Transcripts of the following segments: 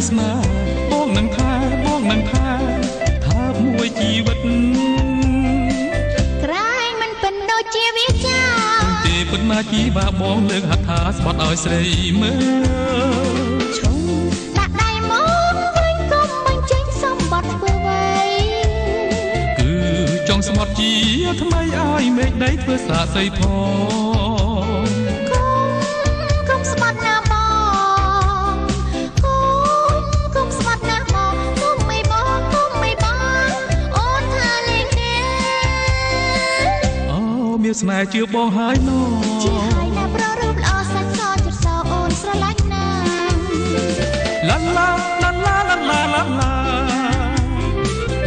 ស្នាបងនឹងថាថាមួយជីវិតក្រែងមិនពិនដូចជាវាចាទេពិតណាជីបាបងលើកហត្ថាស្បត់ឲ្យស្រីមើលឈុំដាក់ដៃមកវិញកុំមិនចេញសំបត់ធ្វើໄວគឺចង់ស្បត់ជាថ្មីឲ្យមេឃដីធ្វើសាកសីផងកុំស្បត់ណាបងកុំស្បត់ណាបងកុំមិនបងអូនថាលេងទេអូមានស្នេហ៍ជឿបងហើយណូជាហើយណាប្ររូបល្អសាច់សចិត្តសអូនស្រឡាញ់ណាឡាឡាឡាឡាឡាឡាឡា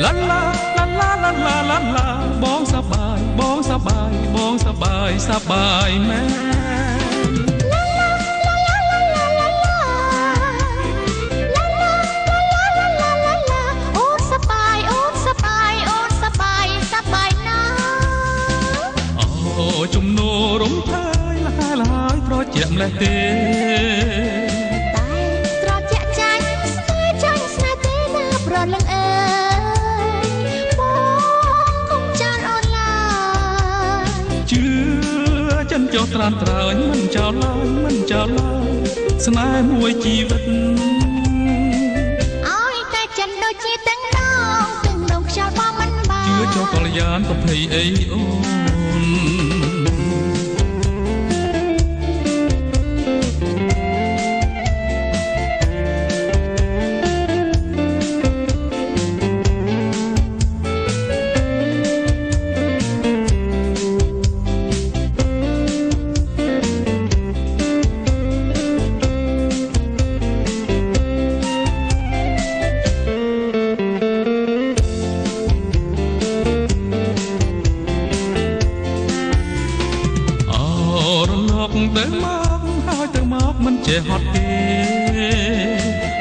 ឡាឡាឡាឡាឡាឡាបងសប្បាយមែនអូនសប្បាយណាអូជំនោរំភើយលហើយត្រជាក់ម្លេះទេតែត្រជាក់ចាញ់ស្នេហ៍ទេណាប្រលឹងអើយបងកុំចានអូនឡើយជឿចិនចោលត្រានត្រើយមិនចោលឡើយស្នេហ៍មួយជីវិតឲ្យតែចិនដូចជាទាំងដងខ្យល់បងមិនបានជឿចោលកល្យានប្រភេទអីអូនទៅមកហើយទៅមកមិនចេះហត់ទេ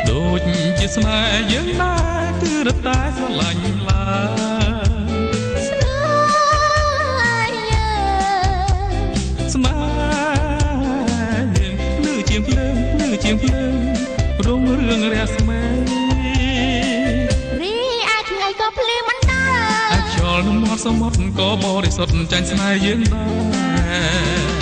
ដូចជាស្នេហ៍យើងដែរគឺរត់តែស្រឡាញ់ឡើយស្នេហ៍យើងលឺជាងភ្លើងរងរឿងរះស្មេរីអាចថ្ងៃក៏ភ្លឺមិនដែរអាចខ្យល់នឹងមាត់សមុទ្រក៏បរិសុទ្ធចាញ់ស្នេហ៍យើងដែរ